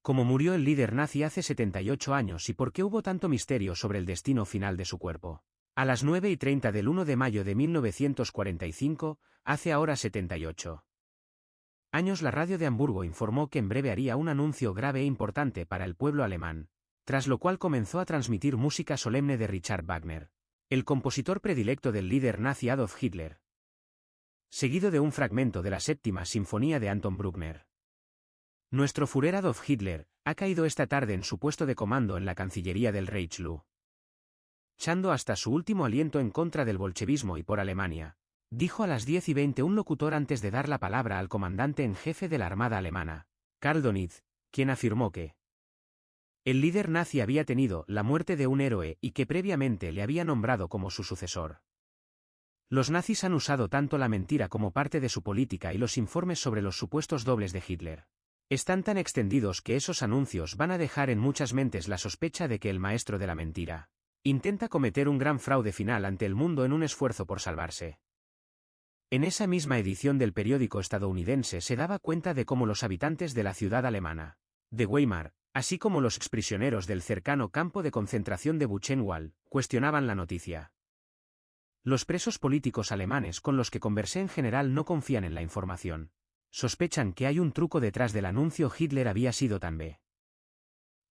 ¿Cómo murió el líder nazi hace 78 años y por qué hubo tanto misterio sobre el destino final de su cuerpo? A las 9:30 del 1 de mayo de 1945, hace ahora 78 años, la radio de Hamburgo informó que en breve haría un anuncio grave e importante para el pueblo alemán, tras lo cual comenzó a transmitir música solemne de Richard Wagner, el compositor predilecto del líder nazi Adolf Hitler, seguido de un fragmento de la séptima sinfonía de Anton Bruckner. Nuestro Führer Adolf Hitler ha caído esta tarde en su puesto de comando en la Cancillería del Reich, luchando hasta su último aliento en contra del bolchevismo y por Alemania, dijo a las 10:20 un locutor antes de dar la palabra al comandante en jefe de la Armada alemana, Karl Donitz, quien afirmó que el líder nazi había tenido la muerte de un héroe y que previamente le había nombrado como su sucesor. Los nazis han usado tanto la mentira como parte de su política, y los informes sobre los supuestos dobles de Hitler están tan extendidos que esos anuncios van a dejar en muchas mentes la sospecha de que el maestro de la mentira intenta cometer un gran fraude final ante el mundo en un esfuerzo por salvarse. En esa misma edición del periódico estadounidense se daba cuenta de cómo los habitantes de la ciudad alemana de Weimar, así como los exprisioneros del cercano campo de concentración de Buchenwald, cuestionaban la noticia. Los presos políticos alemanes con los que conversé en general no confían en la información. Sospechan que hay un truco detrás del anuncio. Hitler había sido tan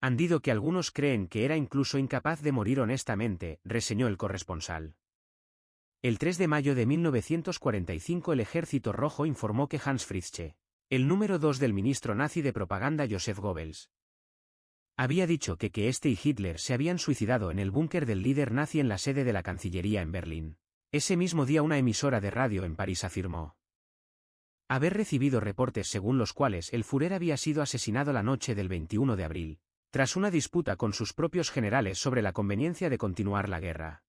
bandido que algunos creen que era incluso incapaz de morir honestamente, reseñó el corresponsal. El 3 de mayo de 1945 el Ejército Rojo informó que Hans Fritzsche, el número 2 del ministro nazi de propaganda Joseph Goebbels, había dicho que este y Hitler se habían suicidado en el búnker del líder nazi en la sede de la Cancillería en Berlín. Ese mismo día una emisora de radio en París afirmó haber recibido reportes según los cuales el Führer había sido asesinado la noche del 21 de abril, tras una disputa con sus propios generales sobre la conveniencia de continuar la guerra.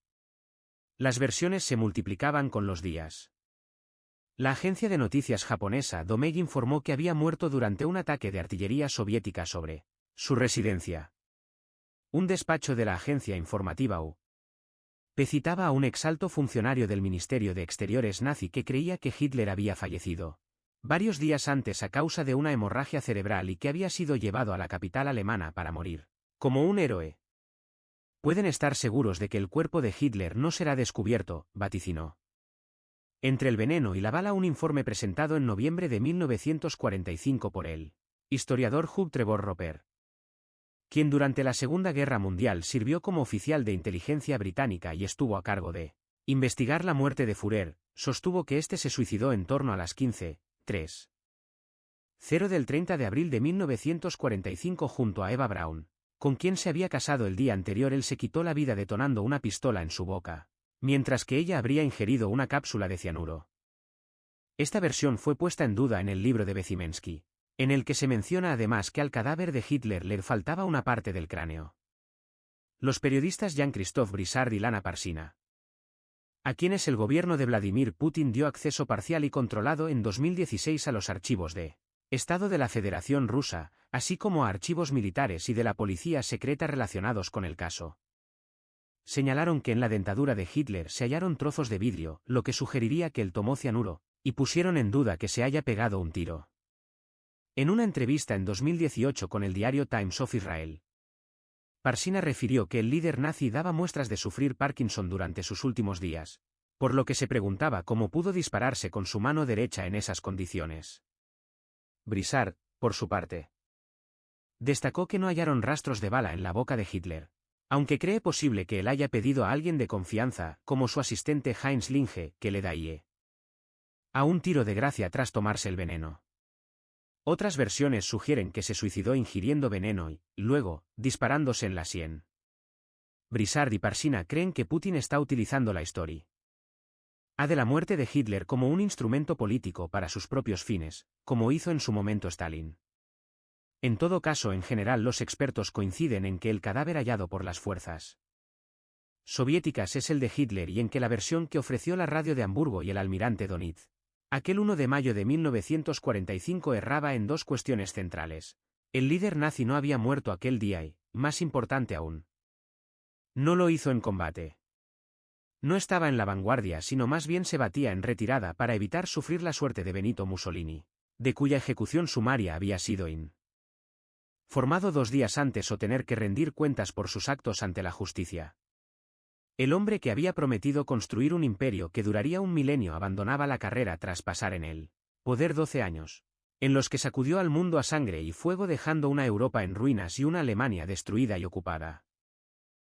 Las versiones se multiplicaban con los días. La agencia de noticias japonesa Domei informó que había muerto durante un ataque de artillería soviética sobre su residencia. Un despacho de la agencia informativa UP citaba a un exalto funcionario del Ministerio de Exteriores nazi que creía que Hitler había fallecido varios días antes a causa de una hemorragia cerebral y que había sido llevado a la capital alemana para morir como un héroe. Pueden estar seguros de que el cuerpo de Hitler no será descubierto, vaticinó. Entre el veneno y la bala, un informe presentado en noviembre de 1945 por el historiador Hugh Trevor Roper, quien durante la Segunda Guerra Mundial sirvió como oficial de inteligencia británica y estuvo a cargo de investigar la muerte de Führer, sostuvo que este se suicidó en torno a las 15:30 del 30 de abril de 1945 junto a Eva Braun, con quien se había casado el día anterior. Él se quitó la vida detonando una pistola en su boca, mientras que ella habría ingerido una cápsula de cianuro. Esta versión fue puesta en duda en el libro de Bezimensky, en el que se menciona además que al cadáver de Hitler le faltaba una parte del cráneo. Los periodistas Jean-Christophe Brissard y Lana Parsina, a quienes el gobierno de Vladimir Putin dio acceso parcial y controlado en 2016 a los archivos de Estado de la Federación Rusa, así como a archivos militares y de la policía secreta relacionados con el caso, señalaron que en la dentadura de Hitler se hallaron trozos de vidrio, lo que sugeriría que él tomó cianuro, y pusieron en duda que se haya pegado un tiro. En una entrevista en 2018 con el diario Times of Israel, Parsina refirió que el líder nazi daba muestras de sufrir Parkinson durante sus últimos días, por lo que se preguntaba cómo pudo dispararse con su mano derecha en esas condiciones. Brissard, por su parte, destacó que no hallaron rastros de bala en la boca de Hitler, aunque cree posible que él haya pedido a alguien de confianza, como su asistente Heinz Linge, que le daría a un tiro de gracia tras tomarse el veneno. Otras versiones sugieren que se suicidó ingiriendo veneno y, luego, disparándose en la sien. Brissard y Parsina creen que Putin está utilizando la historia de la muerte de Hitler como un instrumento político para sus propios fines, como hizo en su momento Stalin. En todo caso, en general los expertos coinciden en que el cadáver hallado por las fuerzas soviéticas es el de Hitler y en que la versión que ofreció la radio de Hamburgo y el almirante Donitz aquel 1 de mayo de 1945 erraba en dos cuestiones centrales. El líder nazi no había muerto aquel día y, más importante aún, no lo hizo en combate. No estaba en la vanguardia, sino más bien se batía en retirada para evitar sufrir la suerte de Benito Mussolini, de cuya ejecución sumaria había sido formado 2 días antes o tener que rendir cuentas por sus actos ante la justicia. El hombre que había prometido construir un imperio que duraría un milenio abandonaba la carrera tras pasar en el poder 12 años, en los que sacudió al mundo a sangre y fuego dejando una Europa en ruinas y una Alemania destruida y ocupada.